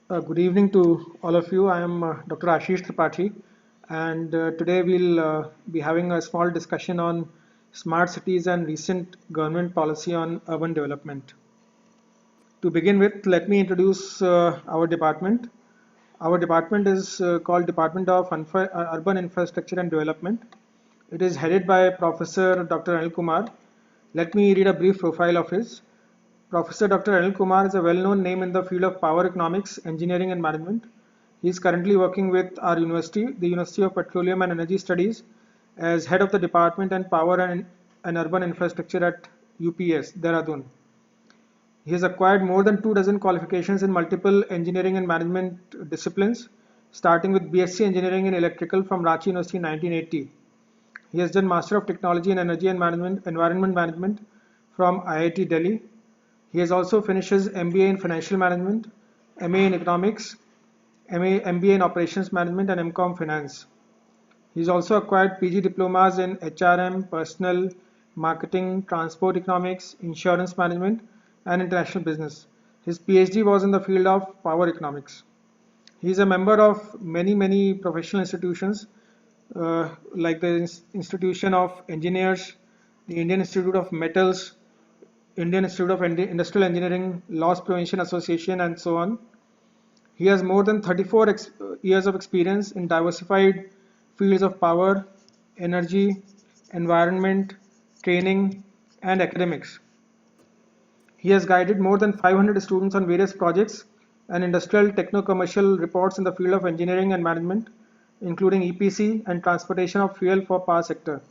Good evening to all of you. I am Dr. Ashish Tripathi, and today we'll be having a small discussion on smart cities and recent government policy on urban development. To begin with, let me introduce our department. Our department is called Department of Urban Infrastructure and Development. It is headed by Professor Dr. Anil Kumar. Let me read a brief profile of his. Professor Dr. Anil Kumar is a well-known name in the field of power economics, engineering and management. He is currently working with our university, the University of Petroleum and Energy Studies, as head of the Department and Power and Urban Infrastructure at UPES, Dehradun. He has acquired more than 2 dozen qualifications in multiple engineering and management disciplines, starting with BSc Engineering in Electrical from Ranchi University in 1980. He has done Master of Technology in Energy and Environment Management from IIT Delhi. He has also finished his MBA in Financial Management, MA in Economics, MBA in Operations Management, and MCOM Finance. He has also acquired PG diplomas in HRM, Personal, Marketing, Transport Economics, Insurance Management, and International Business. His PhD was in the field of Power Economics. He is a member of many professional institutions like the Institution of Engineers, the Indian Institute of Metals, Indian Institute of Industrial Engineering, Loss Prevention Association, and so on. He has more than 34 years of experience in diversified fields of power, energy, environment, training, and academics. He has guided more than 500 students on various projects and industrial techno-commercial reports in the field of engineering and management, including EPC and transportation of fuel for power sector.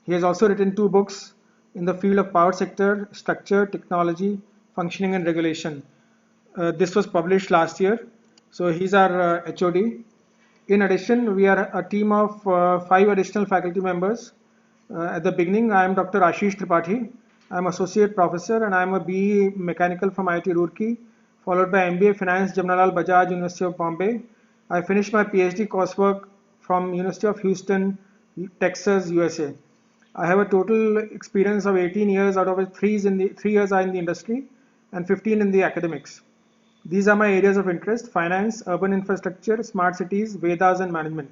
He has also written 2 books in the field of power sector, structure, technology, functioning and regulation. This was published last year. So he's our HOD. In addition, we are a team of 5 additional faculty members. At the beginning, I am Dr. Ashish Tripathi. I am Associate Professor and I am a BE Mechanical from IIT Roorkee, followed by MBA Finance, Jamnalal Bajaj, University of Bombay. I finished my PhD coursework from University of Houston, Texas, USA. I have a total experience of 18 years, out of which 3 years are in the industry and 15 in the academics. These are my areas of interest: finance, urban infrastructure, smart cities, Vedas, and management.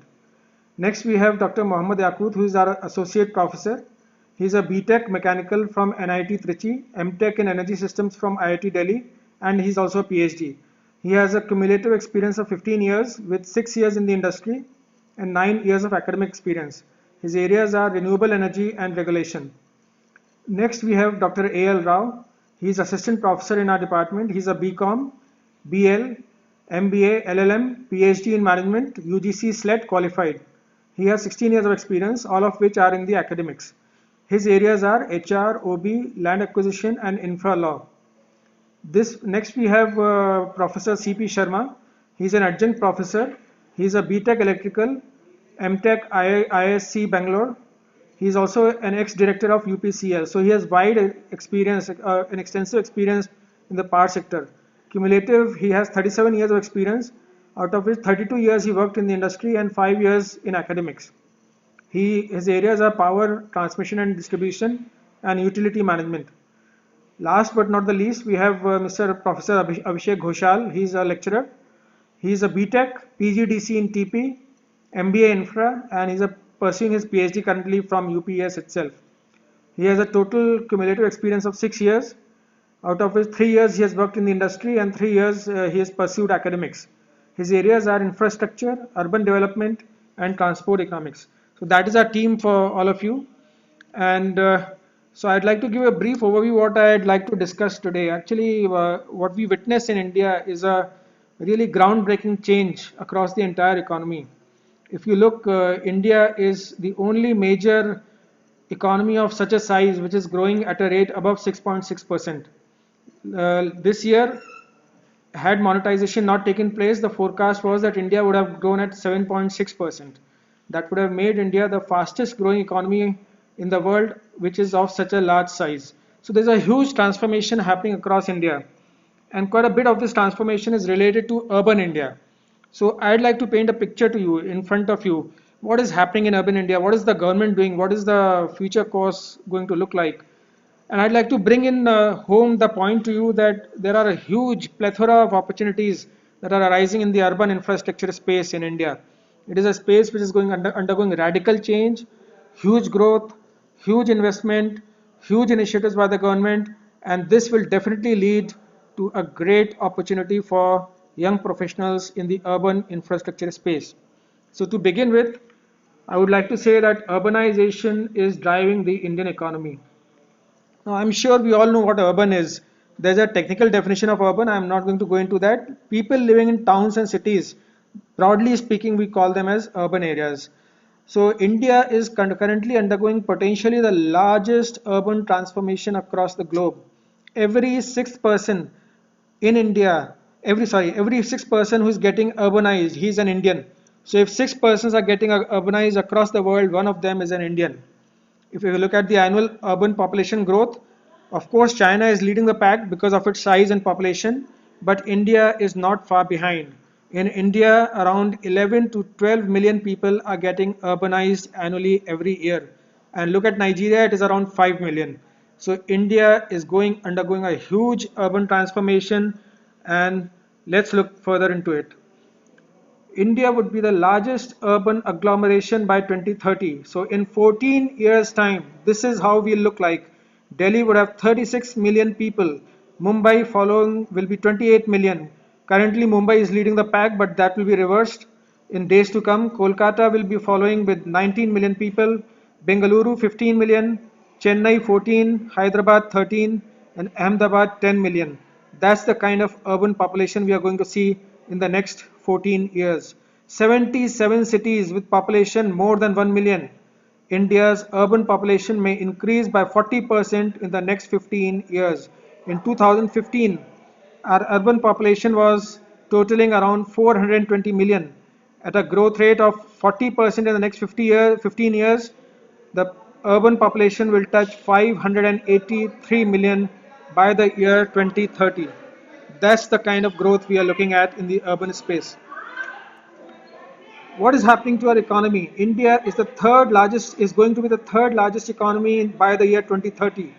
Next, we have Dr. Mohammad Yaqut, who is our associate professor. He is a BTech mechanical from NIT Trichy, MTech in energy systems from IIT Delhi, and he is also a PhD. He has a cumulative experience of 15 years with 6 years in the industry and 9 years of academic experience. His areas are renewable energy and regulation. Next, we have Dr. A.L. Rao. He is assistant professor in our department. He is a BCom, BL, MBA, LLM, PhD in management, UGC SLET qualified. He has 16 years of experience, all of which are in the academics. His areas are HR, OB, land acquisition, and infra law. Next we have Professor C.P. Sharma. He is an adjunct professor. He is a BTech electrical, MTech ISC Bangalore. He is also an ex-director of UPCL. So he has wide experience, an extensive experience in the power sector. Cumulative, he has 37 years of experience, out of which 32 years he worked in the industry and 5 years in academics. His areas are power, transmission and distribution, and utility management. Last but not the least, we have Mr. Professor Abhishek Ghoshal. He is a lecturer. He is a BTech, PGDC in TP, MBA Infra, and he is pursuing his PhD currently from UPES itself. He has a total cumulative experience of 6 years, out of which 3 years he has worked in the industry and 3 years he has pursued academics. His areas are infrastructure, urban development, and transport economics. So that is our team for all of you. And so I'd like to give a brief overview what I'd like to discuss today. Actually, what we witness in India is a really groundbreaking change across the entire economy. If you look, India is the only major economy of such a size which is growing at a rate above 6.6%. This year, had monetization not taken place, the forecast was that India would have grown at 7.6%. That would have made India the fastest growing economy in the world, which is of such a large size. So there's a huge transformation happening across India. And quite a bit of this transformation is related to urban India. So I'd like to paint a picture to you in front of you. What is happening in urban India? What is the government doing? What is the future course going to look like? And I'd like to bring in home the point to you that there are a huge plethora of opportunities that are arising in the urban infrastructure space in India. It is a space which is undergoing radical change, huge growth, huge investment, huge initiatives by the government, and this will definitely lead to a great opportunity for young professionals in the urban infrastructure space. So to begin with, I would like to say that urbanization is driving the Indian economy. Now, I'm sure we all know what urban is. There's a technical definition of urban. I'm not going to go into that. People living in towns and cities, broadly speaking, we call them as urban areas. So, India is currently undergoing potentially the largest urban transformation across the globe. Every sixth person in India, every sixth person who is getting urbanized, he's an Indian. So, if six persons are getting urbanized across the world, one of them is an Indian. If we look at the annual urban population growth, of course, China is leading the pack because of its size and population, but India is not far behind. In India, around 11 to 12 million people are getting urbanized annually every year. And look at Nigeria, it is around 5 million. So India is undergoing a huge urban transformation, and let's look further into it. India would be the largest urban agglomeration by 2030. So in 14 years time, this is how we look like. Delhi would have 36 million people. Mumbai following will be 28 million. Currently Mumbai is leading the pack, but that will be reversed in days to come. Kolkata will be following with 19 million people. Bengaluru 15 million. Chennai 14, Hyderabad 13, and Ahmedabad 10 million. That's the kind of urban population we are going to see in the next 14 years. 77 cities with population more than 1 million. India's urban population may increase by 40% in the next 15 years. In 2015, our urban population was totaling around 420 million. At a growth rate of 40% in the next 15 years, the urban population will touch 583 million by the year 2030. That's the kind of growth we are looking at in the urban space. What is happening to our economy? India is going to be the third largest economy by the year 2030.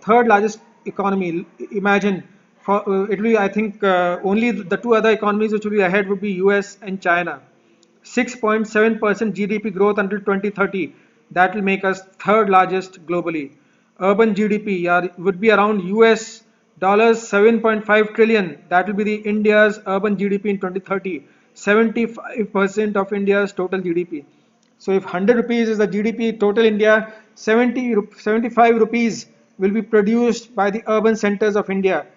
Third largest economy. Imagine, it will be, I think, only the two other economies which will be ahead would be US and China. 6.7% GDP growth until 2030. That will make us third largest globally. Urban GDP would be around US dollars 7.5 trillion. That will be the India's urban GDP in 2030. 75% of India's total GDP. So if 100 rupees is the GDP total India, 75 rupees will be produced by the urban centers of India.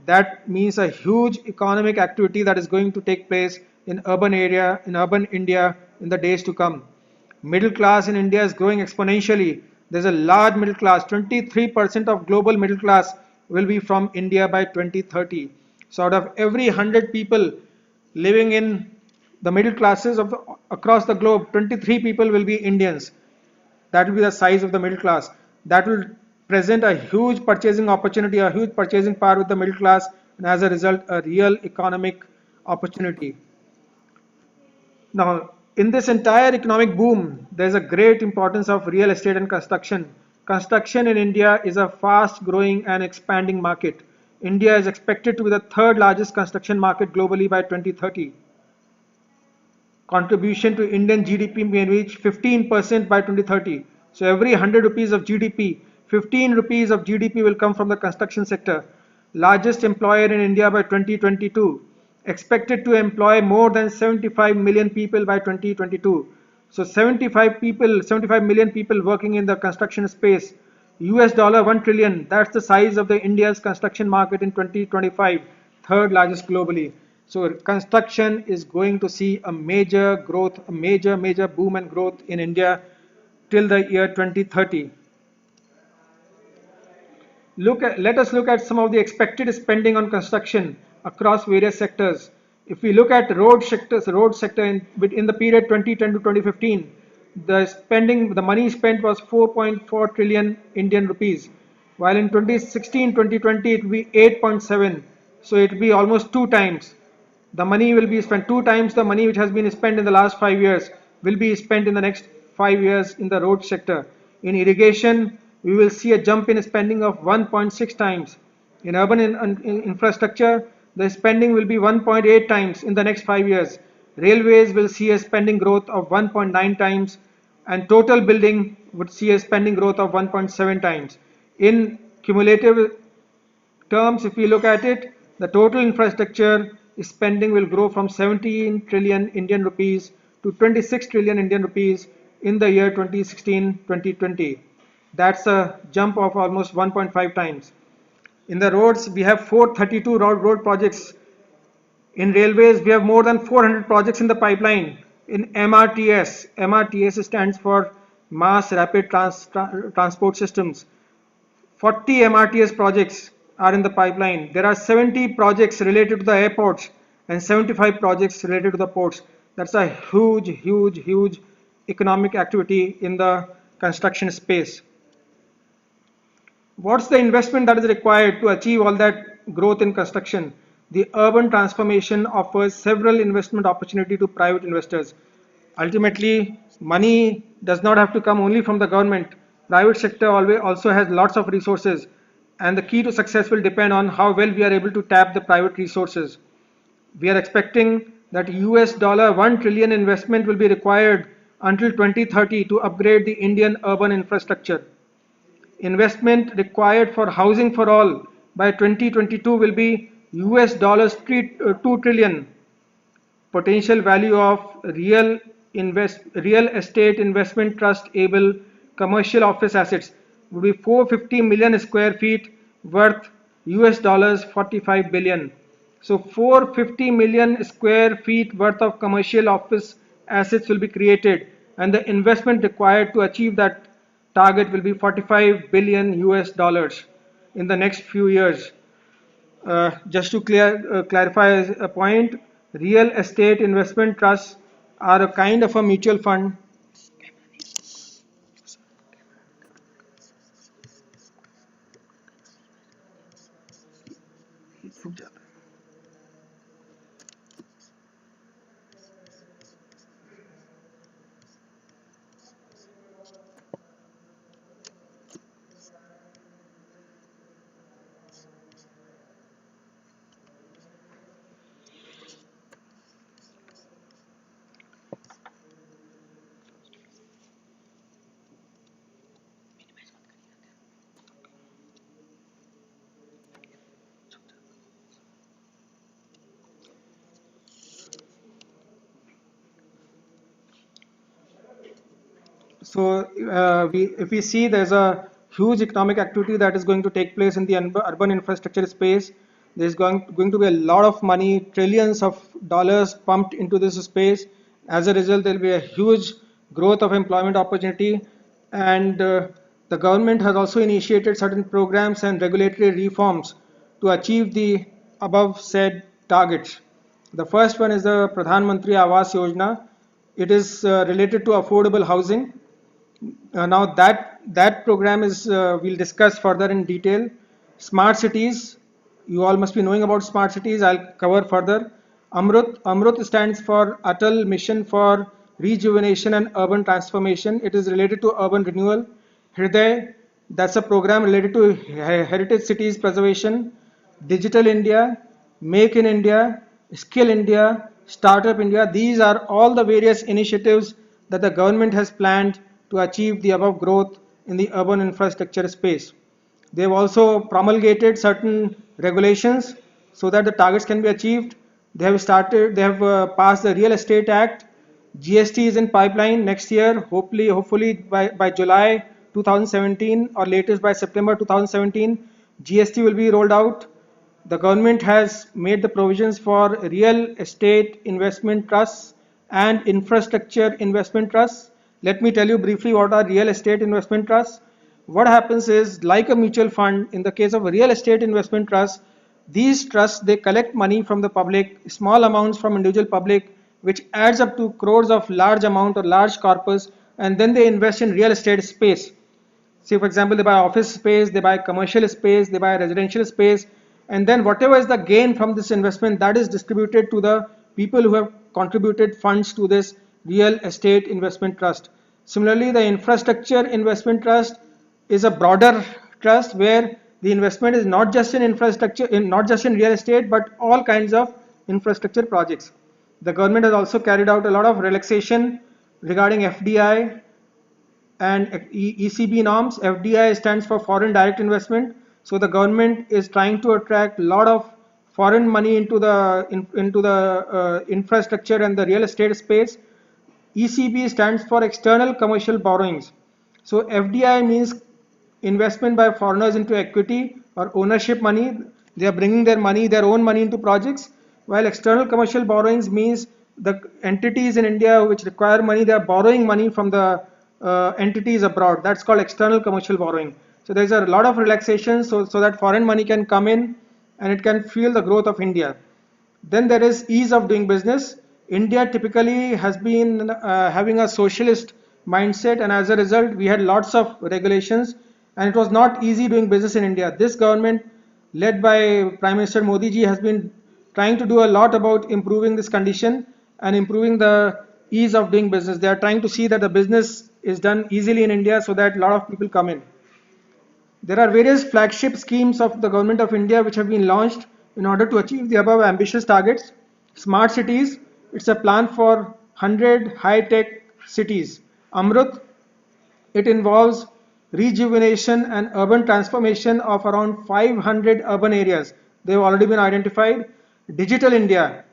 That means a huge economic activity that is going to take place in urban India in the days to come. Middle class in India is growing exponentially. There's a large middle class. 23% of global middle class will be from India by 2030. So out of every 100 people living in the middle classes across the globe, 23 people will be Indians. That will be the size of the middle class. That will present a huge purchasing opportunity, a huge purchasing power with the middle class, and as a result, a real economic opportunity. Now, in this entire economic boom, there's a great importance of real estate and construction. Construction in India is a fast growing and expanding market. India is expected to be the third largest construction market globally by 2030. Contribution to Indian GDP may reach 15% by 2030. So every 100 rupees of GDP, 15 rupees of GDP will come from the construction sector. Largest employer in India by 2022. Expected to employ more than 75 million people by 2022. So 75 million people working in the construction space. US dollar 1 trillion, that's the size of the India's construction market in 2025, third largest globally. So construction is going to see a major growth, a major boom and growth in India till the year 2030. Let us look at some of the expected spending on construction across various sectors. If we look at road sector in the period 2010 to 2015, the money spent was 4.4 trillion Indian rupees, while in 2016-2020 it will be 8.7. So it will be almost two times. The money will be spent two times the money which has been spent in the last 5 years will be spent in the next 5 years in the road sector. In irrigation, we will see a jump in spending of 1.6 times. In urban infrastructure, the spending will be 1.8 times in the next 5 years. Railways will see a spending growth of 1.9 times, and total building would see a spending growth of 1.7 times. In cumulative terms, if we look at it, the total infrastructure spending will grow from 17 trillion Indian rupees to 26 trillion Indian rupees in the year 2016-2020. That's a jump of almost 1.5 times. In the roads, we have 432 road projects. In railways, we have more than 400 projects in the pipeline. In MRTS stands for Mass Rapid Transport Systems. 40 MRTS projects are in the pipeline. There are 70 projects related to the airports and 75 projects related to the ports. That's a huge economic activity in the construction space. What's the investment that is required to achieve all that growth in construction? The urban transformation offers several investment opportunity to private investors. Ultimately, money does not have to come only from the government. Private sector always also has lots of resources, and the key to success will depend on how well we are able to tap the private resources. We are expecting that US dollar 1 trillion investment will be required until 2030 to upgrade the Indian urban infrastructure. Investment required for housing for all by 2022 will be US dollars 2 trillion. Potential value of real estate investment trust able commercial office assets would be 450 million square feet worth US dollars 45 billion. So 450 million square feet worth of commercial office assets will be created, and the investment required to achieve that target will be 45 billion US dollars in the next few years. Just to clarify a point, real estate investment trusts are a kind of a mutual fund. So if we see, there's a huge economic activity that is going to take place in the urban infrastructure space. There's going to be a lot of money, trillions of dollars pumped into this space. As a result, there will be a huge growth of employment opportunity, and the government has also initiated certain programs and regulatory reforms to achieve the above said targets. The first one is the Pradhan Mantri Awas Yojana. It is related to affordable housing. Now that program is we'll discuss further in detail. Smart cities, you all must be knowing about smart cities. I'll cover further. Amrut stands for Atal Mission for Rejuvenation and Urban Transformation. It is related to urban renewal. HRIDAY, that's a program related to heritage cities preservation. Digital India, Make in India, Skill India, Startup India. These are all the various initiatives that the government has planned to achieve the above growth in the urban infrastructure space. They have also promulgated certain regulations so that the targets can be achieved. They have passed the Real Estate Act. GST is in pipeline next year, hopefully by July 2017 or latest by September 2017. GST will be rolled out. The government has made the provisions for real estate investment trusts and infrastructure investment trusts. Let me tell you briefly what are real estate investment trusts. What happens is, like a mutual fund, in the case of a real estate investment trust, these trusts, they collect money from the public, small amounts from individual public, which adds up to crores of large amount or large corpus, and then they invest in real estate space. Say for example, they buy office space, they buy commercial space, they buy residential space, and then whatever is the gain from this investment, that is distributed to the people who have contributed funds to this real estate investment trust. Similarly, the infrastructure investment trust is a broader trust where The investment is not just in infrastructure, not just in real estate, but all kinds of infrastructure projects. The government has also carried out a lot of relaxation regarding FDI and ECB norms. FDI stands for foreign direct investment. So the government is trying to attract a lot of foreign money into the infrastructure and the real estate space. ECB stands for external commercial borrowings. So FDI means investment by foreigners into equity or ownership money. They are bringing their own money into projects, while external commercial borrowings means the entities in India which require money, they are borrowing money from the entities abroad. That's called external commercial borrowing. So there's a lot of relaxation so that foreign money can come in and it can fuel the growth of India. Then there is ease of doing business. India typically has been having a socialist mindset, and as a result, we had lots of regulations, and it was not easy doing business in India. This government, led by Prime Minister Modi ji, has been trying to do a lot about improving this condition and improving the ease of doing business. They are trying to see that the business is done easily in India so that a lot of people come in. There are various flagship schemes of the Government of India which have been launched in order to achieve the above ambitious targets. Smart cities, it's a plan for 100 high-tech cities. Amrut, it involves rejuvenation and urban transformation of around 500 urban areas. They have already been identified. Digital India,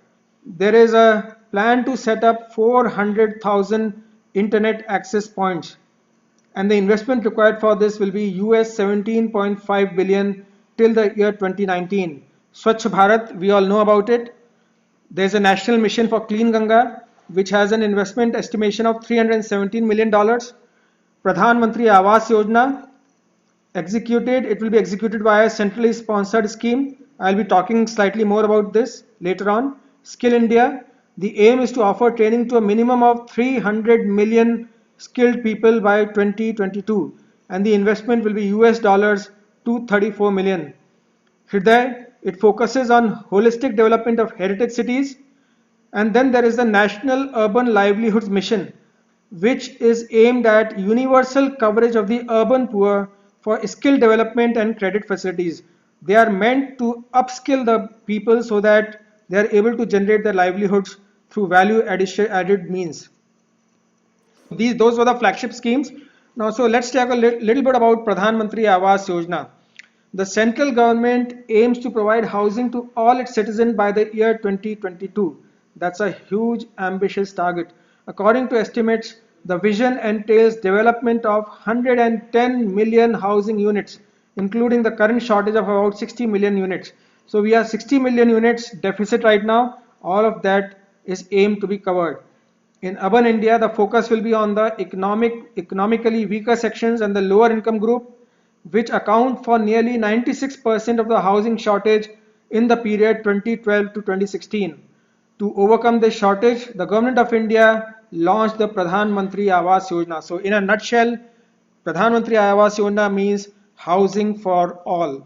there is a plan to set up 400,000 internet access points, and the investment required for this will be US 17.5 billion till the year 2019. Swachh Bharat, we all know about it. There's a national mission for Clean Ganga, which has an investment estimation of $317 million. Pradhan Mantri Awas Yojana, it will be executed by a centrally sponsored scheme. I'll be talking slightly more about this later on. Skill India, the aim is to offer training to a minimum of 300 million skilled people by 2022, and the investment will be US dollars 234 million. HRIDAY, it focuses on holistic development of heritage cities. And then there is the National Urban Livelihoods Mission, which is aimed at universal coverage of the urban poor for skill development and credit facilities. They are meant to upskill the people so that they are able to generate their livelihoods through value added means. Those were the flagship schemes. Now, so let's talk a little bit about Pradhan Mantri Awas Yojana. The central government aims to provide housing to all its citizens by the year 2022. That's a huge ambitious target. According to estimates, the vision entails development of 110 million housing units, including the current shortage of about 60 million units. So we have 60 million units deficit right now. All of that is aimed to be covered. In urban India, the focus will be on the economically weaker sections and the lower income group, which account for nearly 96% of the housing shortage in the period 2012 to 2016. To overcome this shortage, the Government of India launched the Pradhan Mantri Awas Yojana. So in a nutshell, Pradhan Mantri Awas Yojana means housing for all.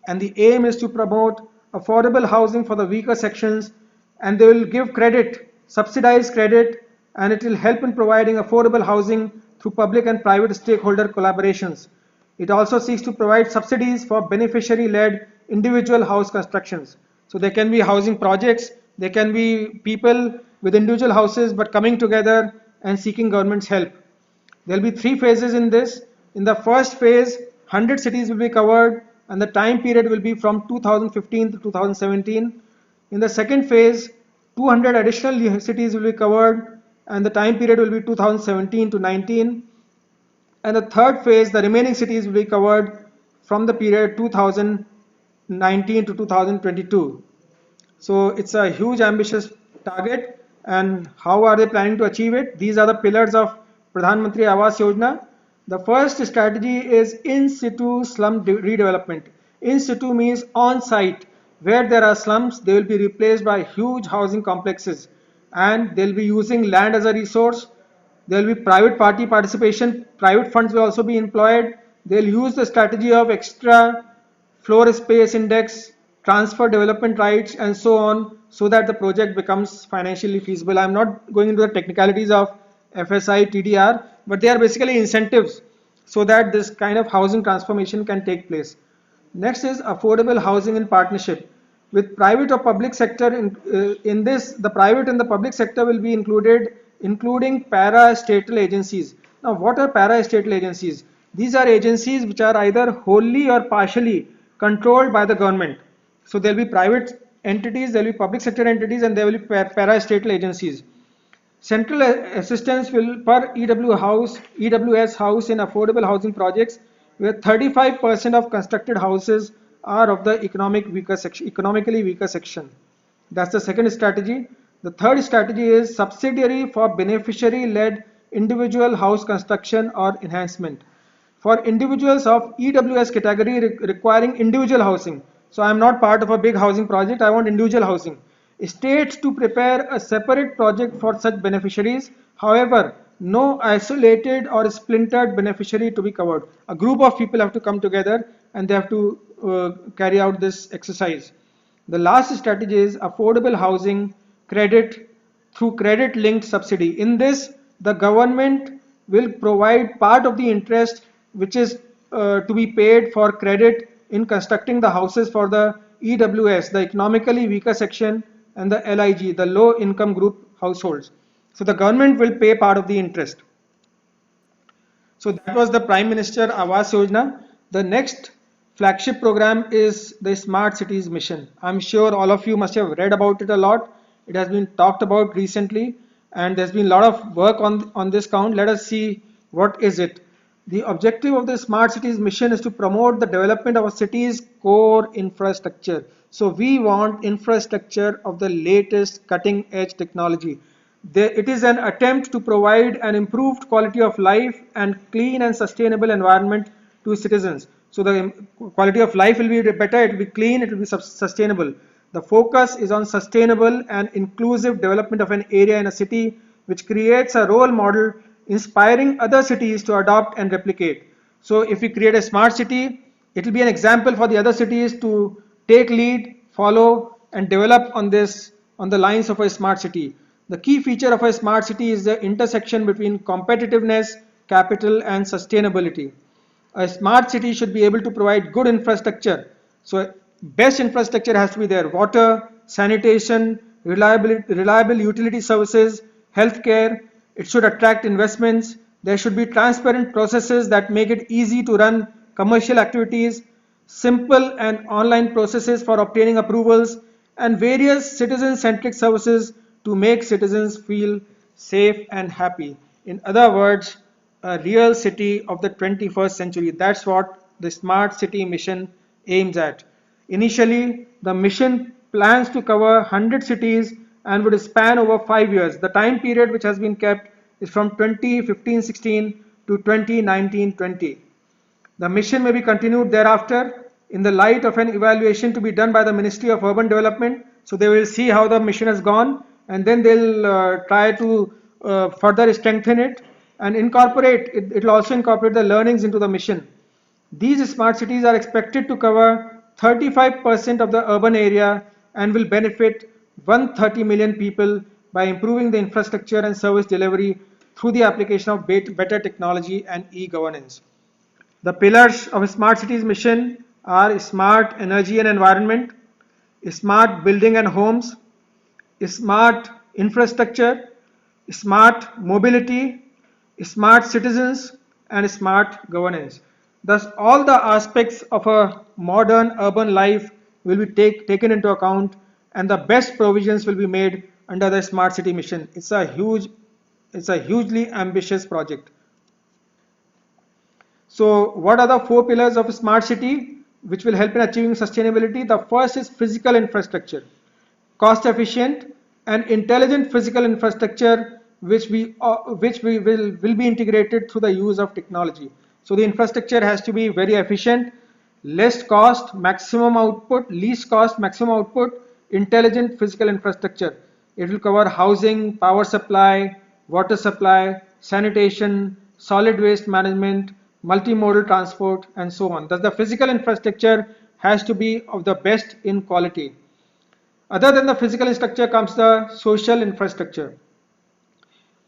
And the aim is to promote affordable housing for the weaker sections, and they will give credit, subsidized credit, and it will help in providing affordable housing through public and private stakeholder collaborations. It also seeks to provide subsidies for beneficiary-led individual house constructions. So there can be housing projects, there can be people with individual houses but coming together and seeking government's help. There will be 3 phases in this. In the first phase, 100 cities will be covered, and the time period will be from 2015 to 2017. In the second phase, 200 additional cities will be covered, and the time period will be 2017 to 19. And the third phase, the remaining cities will be covered from the period 2019 to 2022. So it's a huge ambitious target. And how are they planning to achieve it? These are the pillars of Pradhan Mantri Awas Yojana. The first strategy is in situ slum redevelopment. In situ means on site. Where there are slums, they will be replaced by huge housing complexes, and they'll be using land as a resource. There will be private party participation, private funds will also be employed. They'll use the strategy of extra floor space index, transfer development rights, and so on, so that the project becomes financially feasible. I'm not going into the technicalities of FSI, TDR, but they are basically incentives so that this kind of housing transformation can take place. Next is affordable housing in partnership. With private or public sector, in this, the private and the public sector will be included, including para-statal agencies. Now, what are para-statal agencies? These are agencies which are either wholly or partially controlled by the government. So there will be private entities, there will be public sector entities, and there will be para-statal agencies. Central assistance will per EWS house in affordable housing projects, where 35% of constructed houses are of the economically weaker section. That's the second strategy. The third strategy is subsidiary for beneficiary-led individual house construction or enhancement. For individuals of EWS category requiring individual housing. So I am not part of a big housing project, I want individual housing. States to prepare a separate project for such beneficiaries. However, no isolated or splintered beneficiary to be covered. A group of people have to come together and they have to carry out this exercise. The last strategy is affordable housing credit through credit linked subsidy. In this, the government will provide part of the interest which is to be paid for credit in constructing the houses for the EWS, the economically weaker section, and the LIG, the low income group households. So the government will pay part of the interest. So that was the Prime Minister Awas Yojana. The next flagship program is the Smart Cities Mission. I'm sure all of you must have read about it a lot. It has been talked about recently and there's been a lot of work on this count. Let us see what is it. The objective of the Smart Cities Mission is to promote the development of a city's core infrastructure. So we want infrastructure of the latest cutting edge technology. It is an attempt to provide an improved quality of life and clean and sustainable environment to citizens. So the quality of life will be better, it will be clean, it will be sustainable. The focus is on sustainable and inclusive development of an area in a city which creates a role model inspiring other cities to adopt and replicate. So if we create a smart city, it will be an example for the other cities to take lead, follow and develop on the lines of a smart city. The key feature of a smart city is the intersection between competitiveness, capital and sustainability. A smart city should be able to provide good infrastructure. So best infrastructure has to be there: water, sanitation, reliable utility services, healthcare. It should attract investments. There should be transparent processes that make it easy to run commercial activities, simple and online processes for obtaining approvals, and various citizen-centric services to make citizens feel safe and happy. In other words, a real city of the 21st century. That's what the Smart City Mission aims at. Initially, the mission plans to cover 100 cities and would span over 5 years. The time period which has been kept is from 2015-16 to 2019-20. The mission may be continued thereafter in the light of an evaluation to be done by the Ministry of Urban Development. So they will see how the mission has gone and then they'll try to further strengthen it and incorporate it. It will also incorporate the learnings into the mission. These smart cities are expected to cover 35% of the urban area and will benefit 130 million people by improving the infrastructure and service delivery through the application of better technology and e-governance. The pillars of a smart cities mission are smart energy and environment, smart building and homes, smart infrastructure, smart mobility, smart citizens, and smart governance. Thus, all the aspects of a modern urban life will be taken into account and the best provisions will be made under the smart city mission. It's a hugely ambitious project. So what are the 4 pillars of a smart city which will help in achieving sustainability? The first is physical infrastructure, cost efficient and intelligent physical infrastructure which will be integrated through the use of technology. So the infrastructure has to be very efficient, least cost, maximum output, least cost, maximum output, intelligent physical infrastructure. It will cover housing, power supply, water supply, sanitation, solid waste management, multimodal transport, and so on. Thus, the physical infrastructure has to be of the best in quality. Other than the physical structure comes the social infrastructure.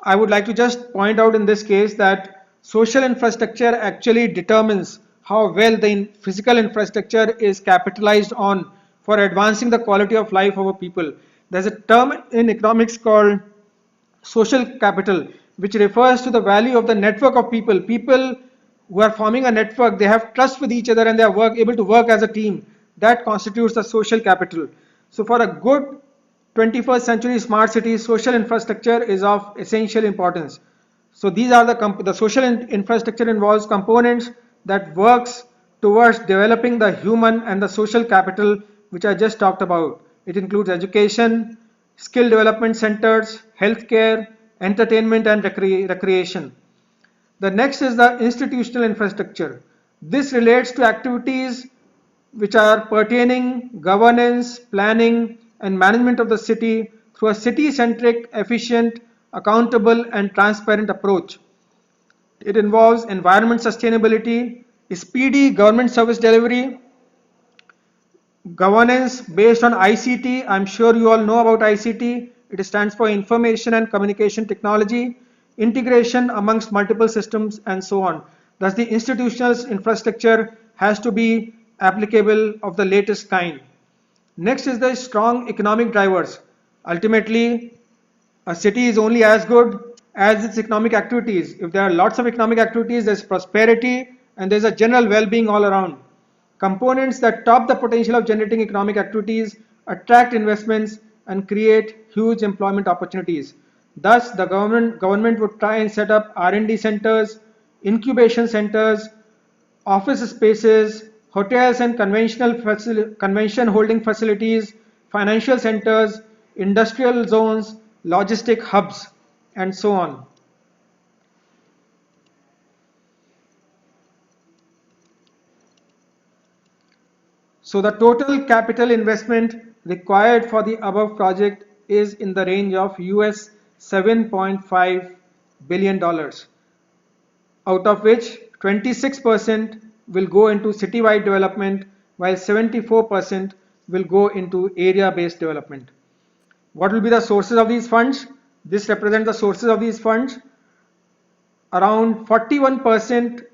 I would like to just point out in this case that social infrastructure actually determines how well the physical infrastructure is capitalized on for advancing the quality of life of a people. There's a term in economics called social capital, which refers to the value of the network of people. People who are forming a network, they have trust with each other and they are able to work as a team. That constitutes the social capital. So for a good 21st century smart city, social infrastructure is of essential importance. So these are the social infrastructure involves components that works towards developing the human and the social capital which I just talked about. It includes education, skill development centers, healthcare, entertainment and recreation. The next is the institutional infrastructure. This relates to activities which are pertaining governance, planning and management of the city through a city-centric, efficient, accountable and transparent approach. It involves environment sustainability, speedy government service delivery, governance based on ICT. I'm sure you all know about ICT. It stands for Information and Communication Technology, integration amongst multiple systems and so on. Thus the institutional infrastructure has to be applicable of the latest kind. Next is the strong economic drivers. Ultimately, a city is only as good as its economic activities. If there are lots of economic activities, there's prosperity and there's a general well-being all around. Components that top the potential of generating economic activities attract investments and create huge employment opportunities. Thus, the government would try and set up R&D centers, incubation centers, office spaces, hotels and convention holding facilities, financial centers, industrial zones, logistic hubs, and so on. So the total capital investment required for the above project is in the range of US $7.5 billion, out of which 26% will go into citywide development while 74% will go into area-based development. What will be the sources of these funds? This represents the sources of these funds. Around 41%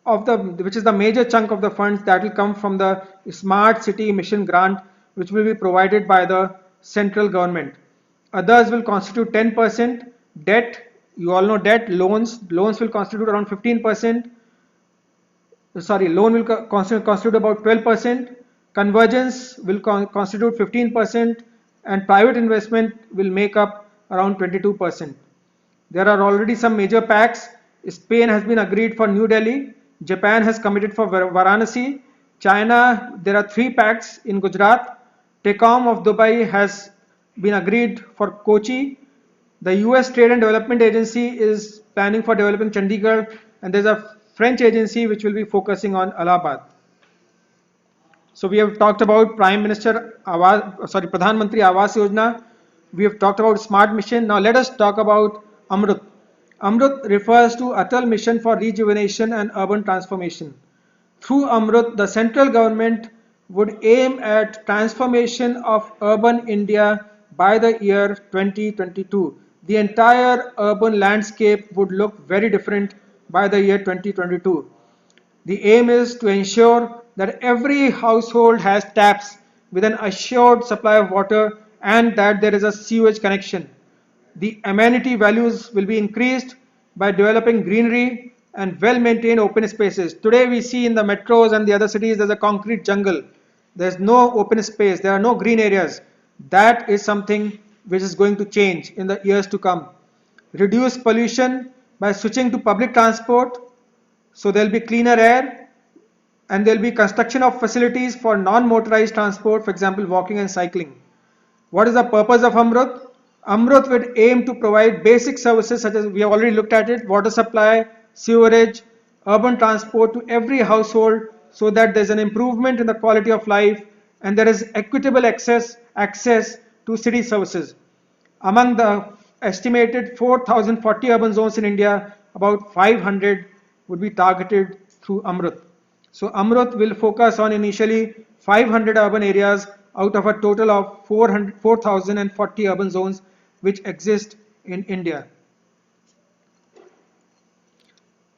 of the, which is the major chunk of the funds, that will come from the Smart City Mission Grant, which will be provided by the central government. Others will constitute 10%. Debt, you all know debt, loans will constitute around 15%. Sorry, loan will constitute about 12%. Convergence will constitute 15%, and private investment will make up around 22%. There are already some major pacts. Spain has been agreed for New Delhi. Japan has committed for Varanasi. China, there are 3 pacts in Gujarat. TECOM of Dubai has been agreed for Kochi. The US Trade and Development Agency is planning for developing Chandigarh, and there's a French agency which will be focusing on Allahabad. So we have talked about Pradhan Mantri Awas Yojana. We have talked about Smart Mission. Now let us talk about Amrut. Amrut refers to Atal Mission for Rejuvenation and Urban Transformation. Through Amrut, the central government would aim at transformation of urban India by the year 2022. The entire urban landscape would look very different by the year 2022. The aim is to ensure that every household has taps with an assured supply of water and that there is a sewage connection. The amenity values will be increased by developing greenery and well-maintained open spaces. Today we see in the metros and the other cities there's a concrete jungle. There's no open space, there are no green areas. That is something which is going to change in the years to come. Reduce pollution by switching to public transport, so there will be cleaner air, and there will be construction of facilities for non-motorized transport, for example walking and cycling. What is the purpose of Amrut? Amrut would aim to provide basic services such as, we have already looked at it, water supply, sewerage, urban transport to every household, so that there is an improvement in the quality of life and there is equitable access to city services. Among the estimated 4,040 urban zones in India, about 500 would be targeted through Amrut. So Amrut will focus on initially 500 urban areas out of a total of 4,040 urban zones which exist in India.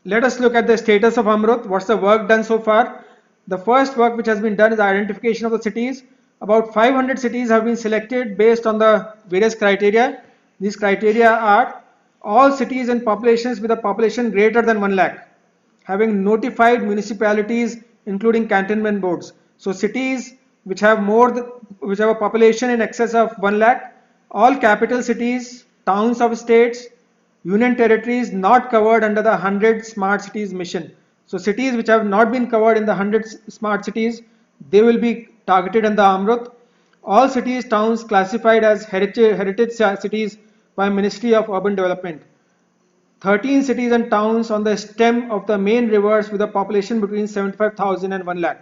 Let us look at the status of Amrut. What's the work done so far? The first work which has been done is identification of the cities. About 500 cities have been selected based on the various criteria. These criteria are all cities and populations with a population greater than 1 lakh, having notified municipalities including cantonment boards. So cities which have which have a population in excess of 1 lakh, all capital cities, towns of states, union territories not covered under the 100 smart cities mission. So cities which have not been covered in the 100 smart cities, they will be targeted in the Amrut. All cities, towns classified as heritage cities by Ministry of Urban Development. 13 cities and towns on the stem of the main rivers with a population between 75,000 and 1 lakh.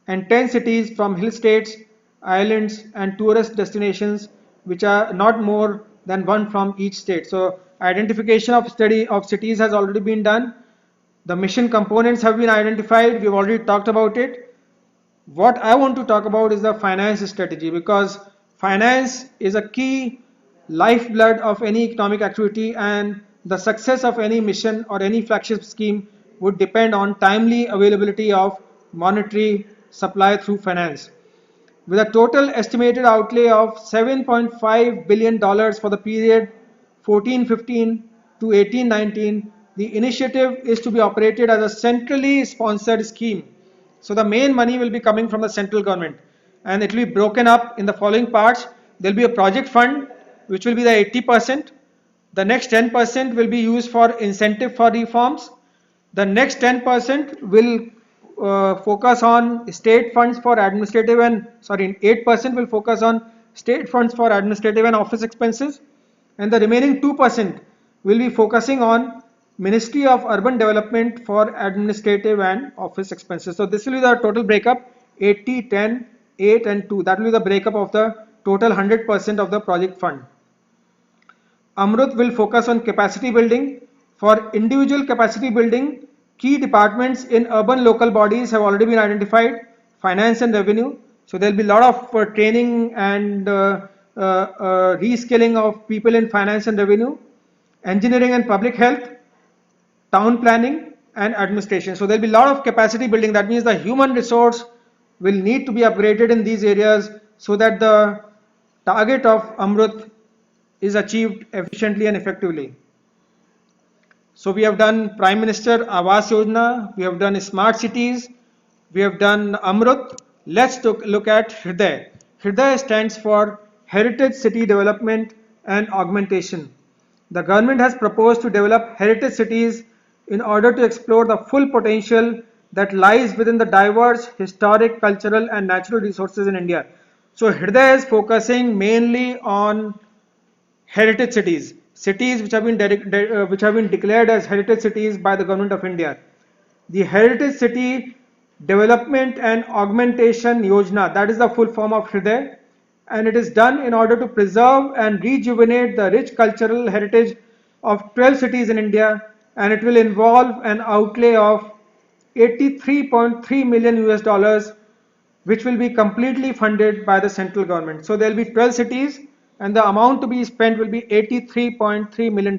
And 10 cities from hill states, islands and tourist destinations which are not more than one from each state. So identification of study of cities has already been done. The mission components have been identified. We've already talked about it. What I want to talk about is the finance strategy, because finance is a key lifeblood of any economic activity, and the success of any mission or any flagship scheme would depend on timely availability of monetary supply through finance. With a total estimated outlay of $7.5 billion for the period 14-15 to 18-19, the initiative is to be operated as a centrally sponsored scheme. So the main money will be coming from the central government, and it will be broken up in the following parts. There will be a project fund which will be the 80%. The next 10% will be used for incentive for reforms. The next 10% will focus on state funds for administrative and 8% will focus on state funds for administrative and office expenses, and the remaining 2% will be focusing on Ministry of Urban Development for administrative and office expenses. So this will be the total breakup: 80, 10, 8 and 2. That will be the breakup of the total 100% of the project fund. Amrut will focus on capacity building. For individual capacity building, key departments in urban local bodies have already been identified: finance and revenue. So there will be a lot of training and reskilling of people in finance and revenue, engineering and public health, town planning and administration. So there will be a lot of capacity building. That means the human resource will need to be upgraded in these areas so that the target of Amrut is achieved efficiently and effectively. So we have done Prime Minister Awas Yojana, we have done smart cities, we have done Amrut. Let's look at HRIDAY. HRIDAY stands for Heritage City Development and Augmentation. The government has proposed to develop heritage cities in order to explore the full potential that lies within the diverse historic, cultural and natural resources in India. So HRIDAY is focusing mainly on heritage cities, cities which have been declared as heritage cities by the government of India. The Heritage City Development and Augmentation Yojana, that is the full form of HRIDAY, and it is done in order to preserve and rejuvenate the rich cultural heritage of 12 cities in India, and it will involve an outlay of 83.3 million US dollars, which will be completely funded by the central government. So there will be 12 cities and the amount to be spent will be $83.3 million.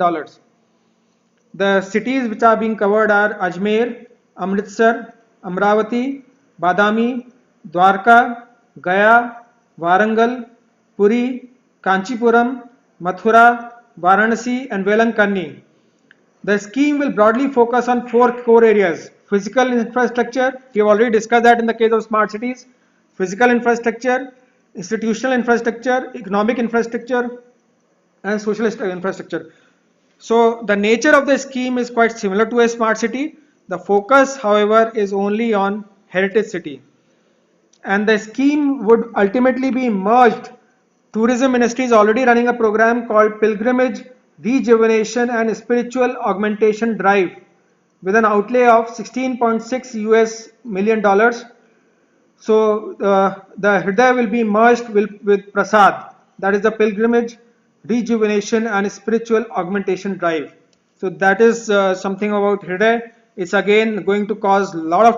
The cities which are being covered are Ajmer, Amritsar, Amravati, Badami, Dwarka, Gaya, Warangal, Puri, Kanchipuram, Mathura, Varanasi and Velankanni. The scheme will broadly focus on 4 core areas: physical infrastructure, we have already discussed that in the case of smart cities, physical infrastructure, institutional infrastructure, economic infrastructure and social infrastructure. So the nature of the scheme is quite similar to a smart city. The focus, however, is only on heritage city. And the scheme would ultimately be merged. Tourism Ministry is already running a program called Pilgrimage, Rejuvenation and Spiritual Augmentation Drive with an outlay of $16.6 million. So the HRIDAY will be merged with Prasad, that is the Pilgrimage, Rejuvenation and Spiritual Augmentation Drive. So that is something about HRIDAY. It's again going to cause a lot of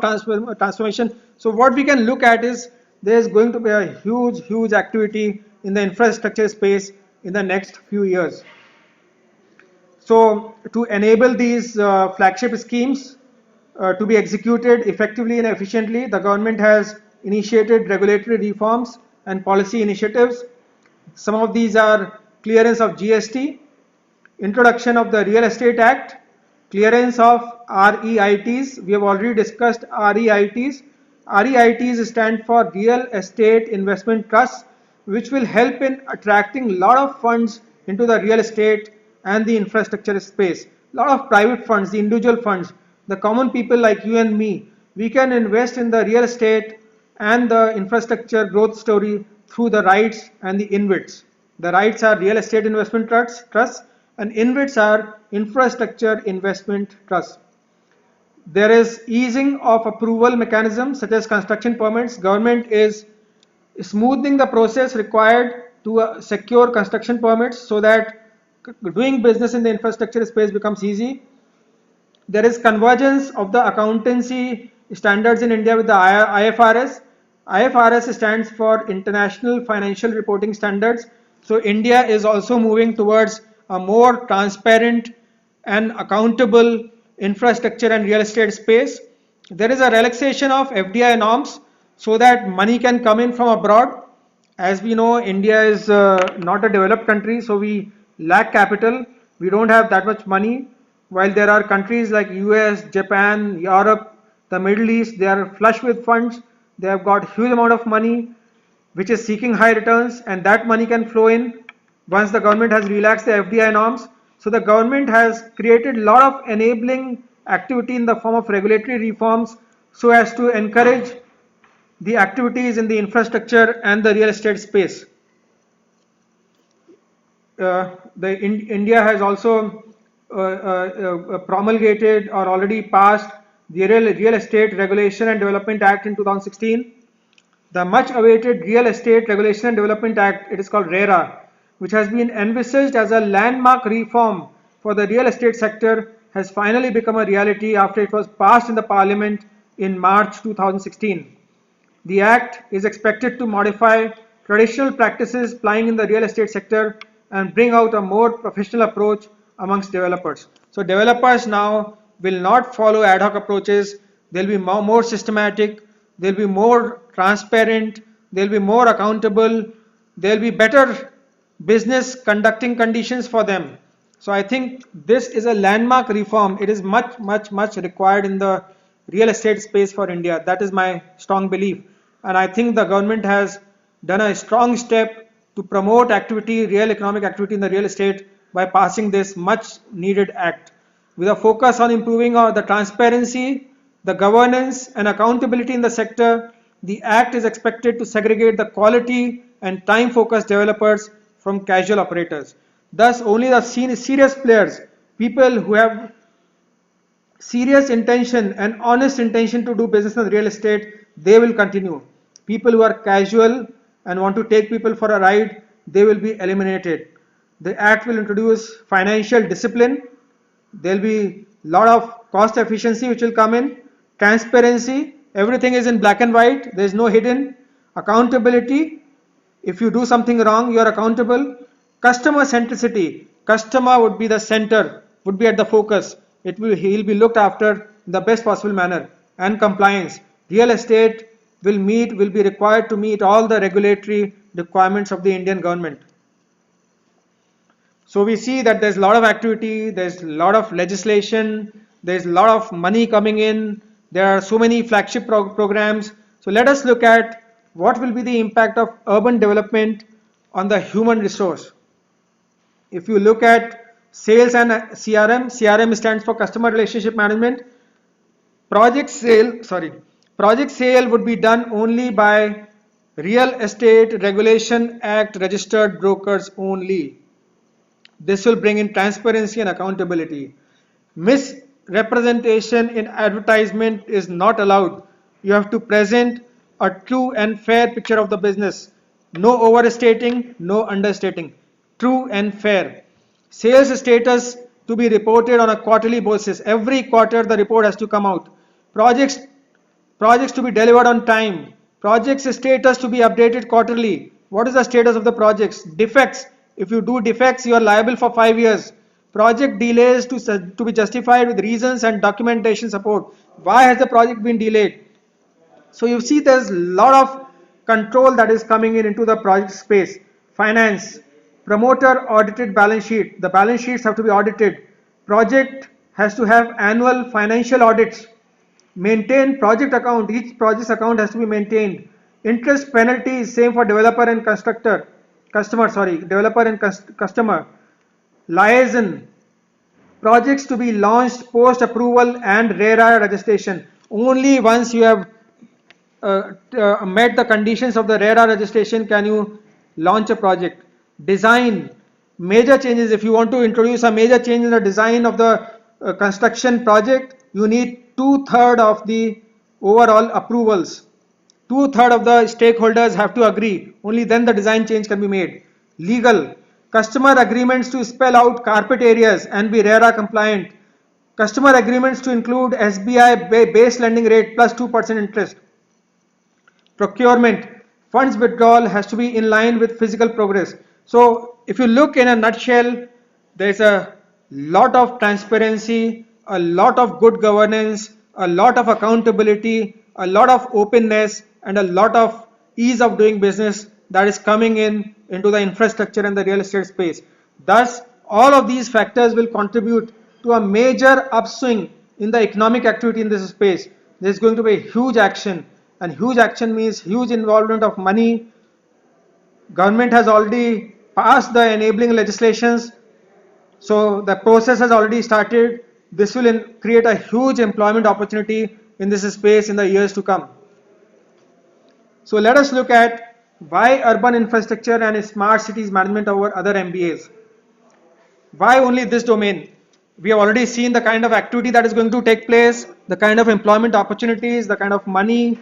transformation. So what we can look at is there is going to be a huge activity in the infrastructure space in the next few years. So to enable these flagship schemes to be executed effectively and efficiently, the government has initiated regulatory reforms and policy initiatives. Some of these are clearance of GST, introduction of the Real Estate Act, clearance of REITs. We have already discussed REITs. REITs stand for Real Estate Investment Trusts, which will help in attracting a lot of funds into the real estate and the infrastructure space. A lot of private funds, the individual funds, the common people like you and me, we can invest in the real estate and the infrastructure growth story through the REITs and the InvITs. The REITs are Real Estate Investment Trusts and InvITs are Infrastructure Investment Trusts. There is easing of approval mechanisms such as construction permits. Government is smoothing the process required to secure construction permits so that doing business in the infrastructure space becomes easy. There is convergence of the accountancy standards in India with the IFRS. IFRS stands for International Financial Reporting Standards. So India is also moving towards a more transparent and accountable infrastructure and real estate space. There is a relaxation of FDI norms so that money can come in from abroad. As we know, India is not a developed country, so we lack capital. We don't have that much money. While there are countries like US, Japan, Europe, the Middle East, they are flush with funds. They have got huge amount of money which is seeking high returns, and that money can flow in once the government has relaxed the FDI norms. So the government has created a lot of enabling activity in the form of regulatory reforms so as to encourage the activities in the infrastructure and the real estate space. India has also promulgated or already passed the Real Estate Regulation and Development Act in 2016. The much awaited Real Estate Regulation and Development Act, it is called RERA, which has been envisaged as a landmark reform for the real estate sector, has finally become a reality after it was passed in the Parliament in March 2016. The Act is expected to modify traditional practices applying in the real estate sector and bring out a more professional approach amongst developers. So developers now will not follow ad hoc approaches. They'll be more systematic, they'll be more transparent, they'll be more accountable, there'll be better business conducting conditions for them. So I think this is a landmark reform. It is much required in the real estate space for India. That is my strong belief. And I think the government has done a strong step to promote activity, real economic activity in the real estate by passing this much needed act. With a focus on improving the transparency, the governance and accountability in the sector, the act is expected to segregate the quality and time focused developers from casual operators. Thus, only the serious players, people who have serious intention and honest intention to do business in real estate, they will continue. People who are casual and want to take people for a ride, they will be eliminated. The act will introduce financial discipline. There will be a lot of cost efficiency which will come in. Transparency, everything is in black and white. There is no hidden. Accountability, if you do something wrong, you are accountable. Customer centricity, customer would be the center, would be at the focus. He'll be looked after in the best possible manner. And compliance, real estate will be required to meet all the regulatory requirements of the Indian government. So we see that there's a lot of activity, there's a lot of legislation, there's a lot of money coming in, there are so many flagship programs. So let us look at what will be the impact of urban development on the human resource. If you look at sales and CRM stands for Customer Relationship Management. Project sale would be done only by Real Estate Regulation Act registered brokers only. This will bring in transparency and accountability. Misrepresentation in advertisement is not allowed. You have to present a true and fair picture of the business. No overstating, no understating. True and fair. Sales status to be reported on a quarterly basis. Every quarter the report has to come out. Projects to be delivered on time. Projects status to be updated quarterly. What is the status of the projects? Defects. If you do defects, you are liable for 5 years. project delays to be justified with reasons and documentation support. Why has the project been delayed? So you see there's a lot of control that is coming in into the project space. Finance, promoter audited balance sheet. The balance sheets have to be audited. Project has to have annual financial audits. Maintain project account. Each project account has to be maintained. Interest penalty is same for developer and developer and customer. Liaison. Projects to be launched post approval and RERA registration. Only once you have met the conditions of the RERA registration can you launch a project. Design, major changes. If you want to introduce a major change in the design of the construction project, you need 2/3 of the overall approvals. 2/3 of the stakeholders have to agree. Only then the design change can be made. Legal, customer agreements to spell out carpet areas and be RERA compliant. Customer agreements to include SBI base lending rate plus 2% interest. Procurement, funds withdrawal has to be in line with physical progress. So if you look in a nutshell, there's a lot of transparency, a lot of good governance, a lot of accountability, a lot of openness, and a lot of ease of doing business that is coming into the infrastructure and the real estate space. Thus, all of these factors will contribute to a major upswing in the economic activity in this space. There's going to be huge action, and huge action means huge involvement of money. Government has already passed the enabling legislations, so the process has already started. This will create a huge employment opportunity in this space in the years to come. So let us look at why urban infrastructure and smart cities management over other MBAs. Why only this domain? We have already seen the kind of activity that is going to take place, the kind of employment opportunities, the kind of money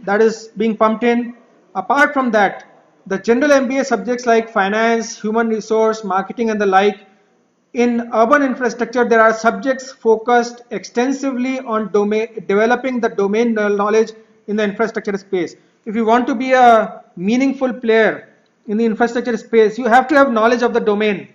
that is being pumped in. Apart from that, the general MBA subjects like finance, human resource, marketing and the like. In urban infrastructure, there are subjects focused extensively on developing the domain knowledge in the infrastructure space. If you want to be a meaningful player in the infrastructure space, you have to have knowledge of the domain.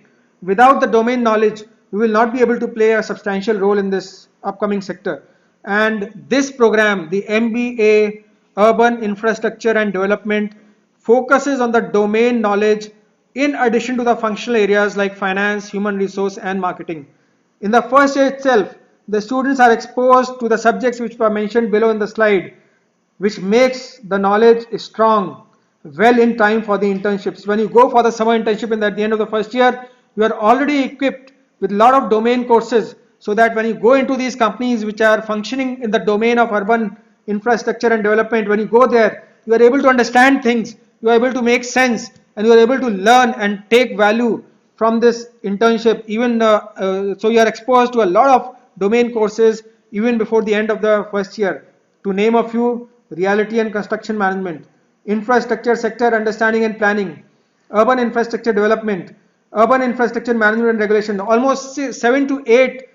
Without the domain knowledge, you will not be able to play a substantial role in this upcoming sector. And this program, the MBA Urban Infrastructure and Development, focuses on the domain knowledge in addition to the functional areas like finance, human resource and marketing. In the first year itself, the students are exposed to the subjects which were mentioned below in the slide, which makes the knowledge strong well in time for the internships. When you go for the summer internship and at the end of the first year, you are already equipped with a lot of domain courses, so that when you go into these companies which are functioning in the domain of urban infrastructure and development, when you go there, you are able to understand things, you are able to make sense, and you are able to learn and take value from this internship. Even so you are exposed to a lot of domain courses even before the end of the first year. To name a few: reality and construction management, infrastructure sector understanding and planning, urban infrastructure development, urban infrastructure management and regulation. Almost 7 to 8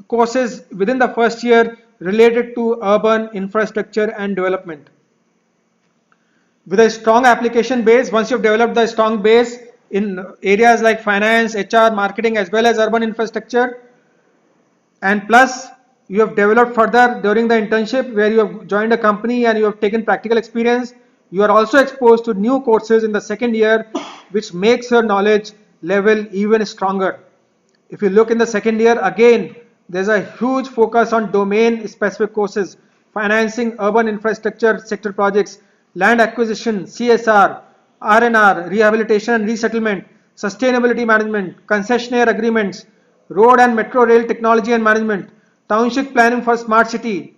courses within the first year related to urban infrastructure and development. With a strong application base, once you've developed the strong base in areas like finance, HR, marketing as well as urban infrastructure, and plus you have developed further during the internship where you have joined a company and you have taken practical experience, you are also exposed to new courses in the second year which makes your knowledge level even stronger. If you look in the second year, again there's a huge focus on domain specific courses: financing urban infrastructure sector projects, land acquisition, CSR, R&R, rehabilitation and resettlement, sustainability management, concessionaire agreements, road and metro rail technology and management, township planning for smart city,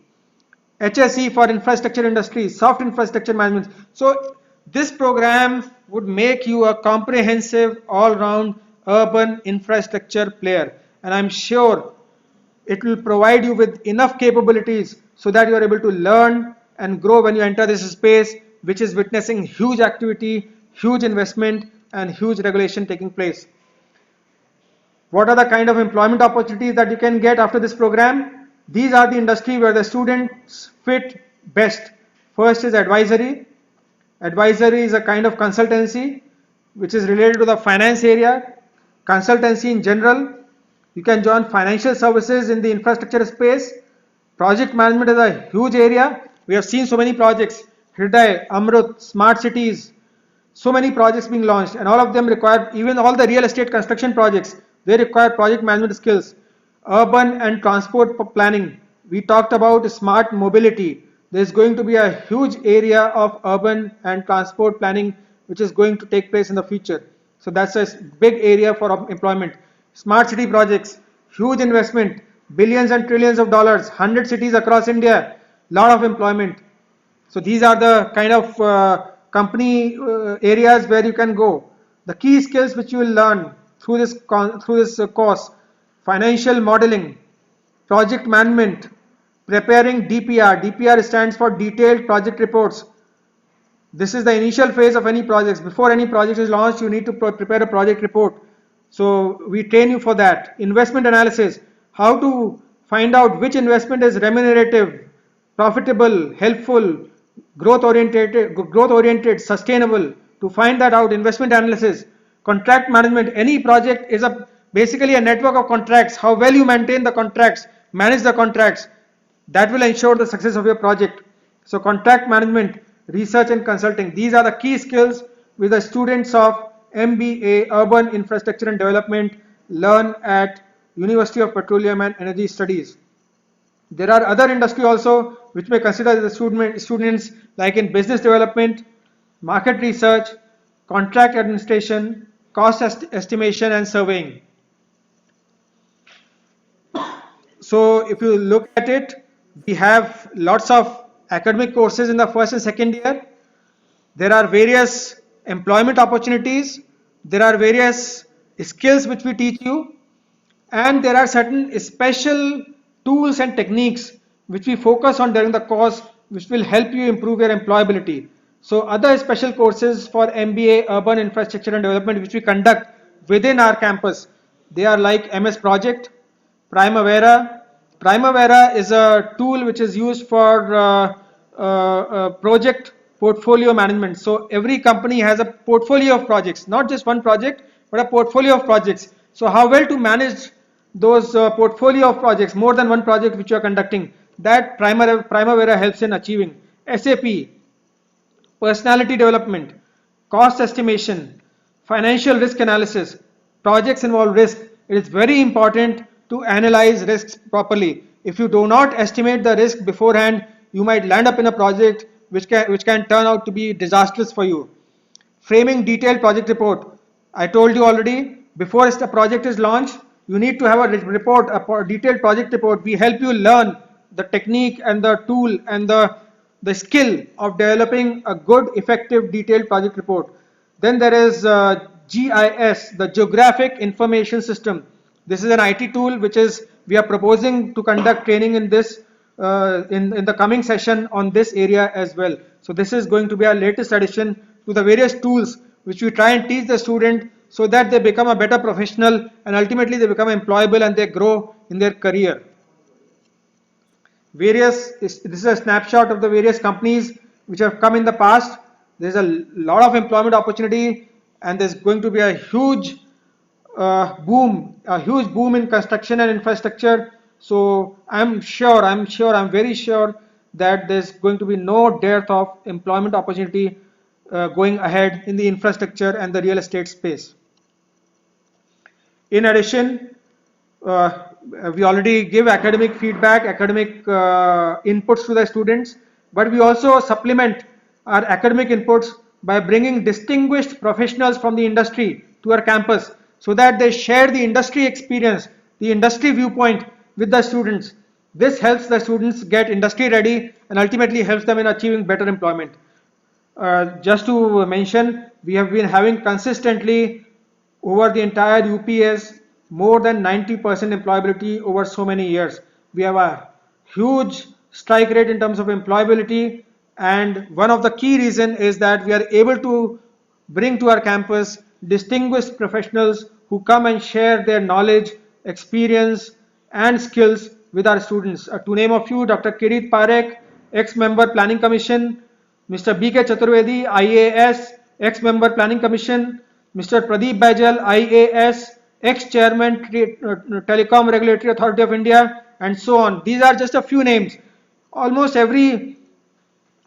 HSE for infrastructure industry, soft infrastructure management. So this program would make you a comprehensive all-round urban infrastructure player, and I'm sure it will provide you with enough capabilities so that you are able to learn and grow when you enter this space, which is witnessing huge activity, huge investment and huge regulation taking place. What are the kind of employment opportunities that you can get after this program? These are the industry where the students fit best. First is advisory. Advisory is a kind of consultancy which is related to the finance area, consultancy in general, You can join financial services in the infrastructure space. Project management is a huge area. We have seen so many projects, HRIDAY, Amrut, smart cities, so many projects being launched, and all of them require, even all the real estate construction projects, they require project management skills. Urban and transport planning, we talked about smart mobility. There's going to be a huge area of urban and transport planning which is going to take place in the future. So that's a big area for employment. Smart city projects, huge investment, billions and trillions of dollars, 100 cities across India, lot of employment. So these are the kind of company areas where you can go. The key skills which you will learn through this course: financial modeling, project management, preparing DPR. DPR stands for detailed project reports. This is the initial phase of any projects. Before any project is launched, you need to prepare a project report. So we train you for that. Investment analysis, how to find out which investment is remunerative, profitable, helpful, growth oriented, sustainable. To find that out, investment analysis. Contract management, any project is basically a network of contracts. How well you maintain the contracts, manage the contracts, that will ensure the success of your project. So contract management, research and consulting, these are the key skills which the students of MBA Urban Infrastructure and Development learn at University of Petroleum and Energy Studies. There are other industry also which may consider the students, like in business development, market research, contract administration, cost estimation and surveying. So if you look at it, we have lots of academic courses in the first and second year. There are various employment opportunities. There are various skills which we teach you. And there are certain special tools and techniques which we focus on during the course, which will help you improve your employability. So other special courses for MBA Urban Infrastructure and Development which we conduct within our campus, they are like MS Project, Primavera. Primavera is a tool which is used for project portfolio management. So every company has a portfolio of projects, not just one project, but a portfolio of projects. So how well to manage those portfolio of projects, more than one project which you are conducting, that Primavera helps in achieving. SAP, personality development, cost estimation, financial risk analysis. Projects involve risk. It is very important to analyze risks properly. If you do not estimate the risk beforehand, you might land up in a project which can turn out to be disastrous for you. Framing detailed project report. I told you already, before the project is launched, you need to have a report, a detailed project report. We help you learn the technique and the tool and the skill of developing a good, effective, detailed project report. Then there is GIS, the Geographic Information System. This is an IT tool which is, we are proposing to conduct training in this in the coming session on this area as well. So this is going to be our latest addition to the various tools which we try and teach the student so that they become a better professional and ultimately they become employable and they grow in their career. This is a snapshot of the various companies which have come in the past. There's a lot of employment opportunity and there's going to be a huge boom in construction and infrastructure. So I'm very sure that there's going to be no dearth of employment opportunity going ahead in the infrastructure and the real estate space. In addition, we already give academic feedback, academic inputs to the students, but we also supplement our academic inputs by bringing distinguished professionals from the industry to our campus so that they share the industry experience, the industry viewpoint with the students. This helps the students get industry ready and ultimately helps them in achieving better employment. Just to mention, we have been having consistently over the entire UPES more than 90% employability over so many years. We have a huge strike rate in terms of employability, and one of the key reasons is that we are able to bring to our campus distinguished professionals who come and share their knowledge, experience and skills with our students. To name a few, Dr. Kirit Parekh, ex-member Planning Commission, Mr. B.K. Chaturvedi, IAS, ex-member Planning Commission, Mr. Pradeep Baijal, IAS, ex-chairman, Telecom Regulatory Authority of India, and so on. These are just a few names. Almost every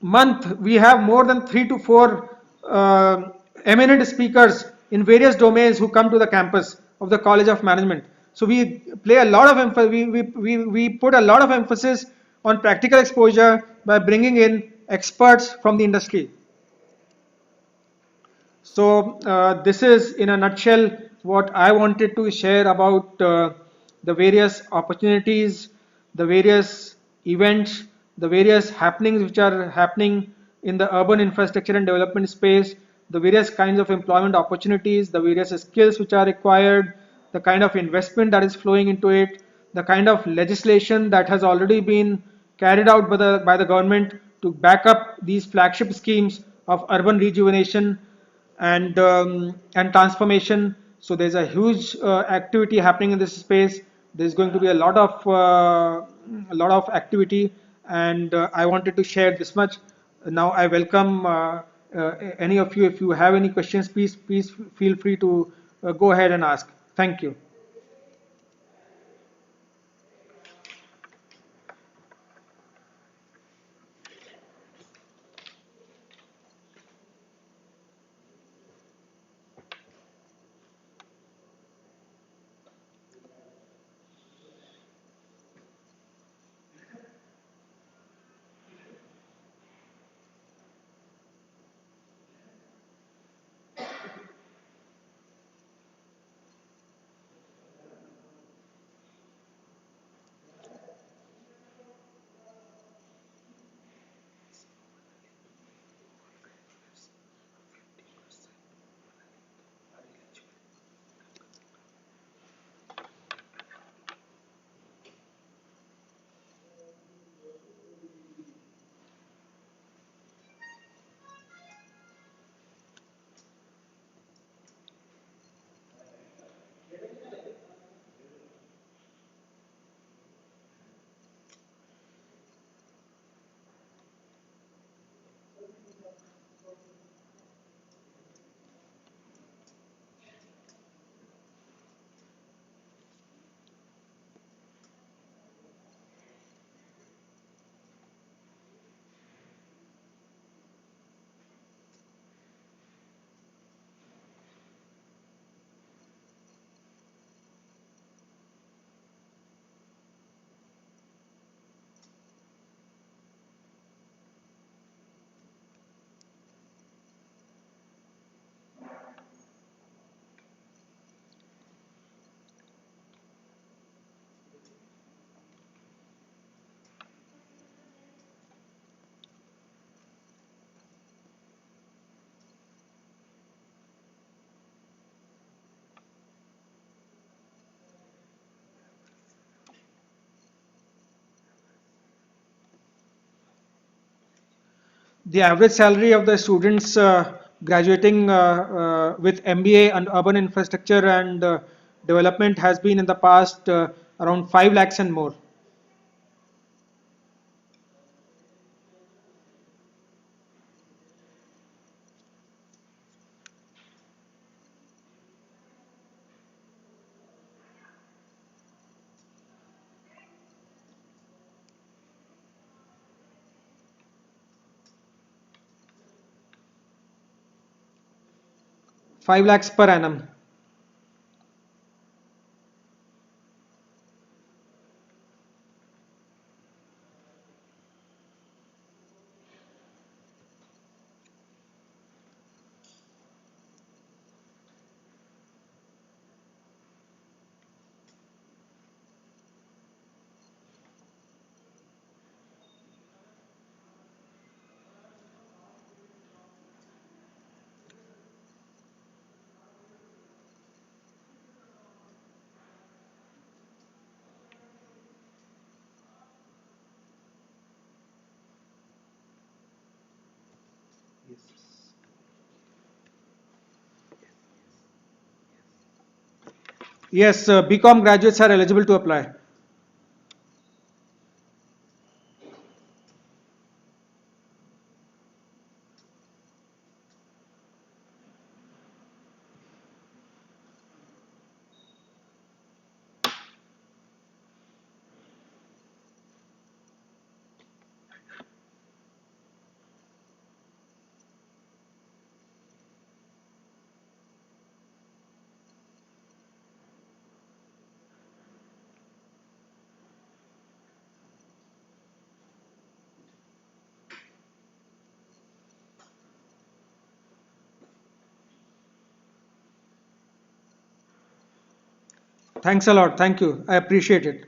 month we have more than 3 to 4 eminent speakers in various domains who come to the campus of the College of Management. So we play a lot of emphasis, we put a lot of emphasis on practical exposure by bringing in experts from the industry. So this is in a nutshell what I wanted to share about the various opportunities, the various events, the various happenings which are happening in the urban infrastructure and development space, the various kinds of employment opportunities, the various skills which are required, the kind of investment that is flowing into it, the kind of legislation that has already been carried out by the government to back up these flagship schemes of urban rejuvenation and transformation. So there's a huge activity happening in this space. There's going to be a lot of activity, and I wanted to share this much. Now I welcome any of you. If you have any questions, please feel free to go ahead and ask. Thank you. The average salary of the students graduating with MBA and urban infrastructure and development has been in the past around 5 lakhs and more. 5 lakhs per annum. 'Yes, BCom graduates are eligible to apply. Thanks a lot. Thank you. I appreciate it.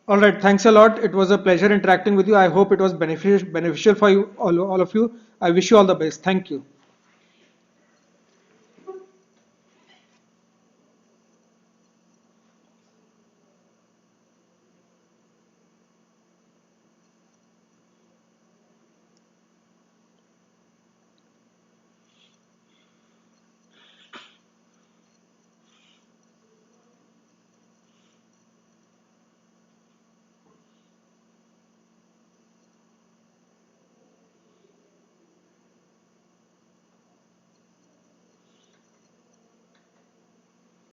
All right. Thanks a lot. It was a pleasure interacting with you. I hope it was beneficial for you, all of you. I wish you all the best. Thank you.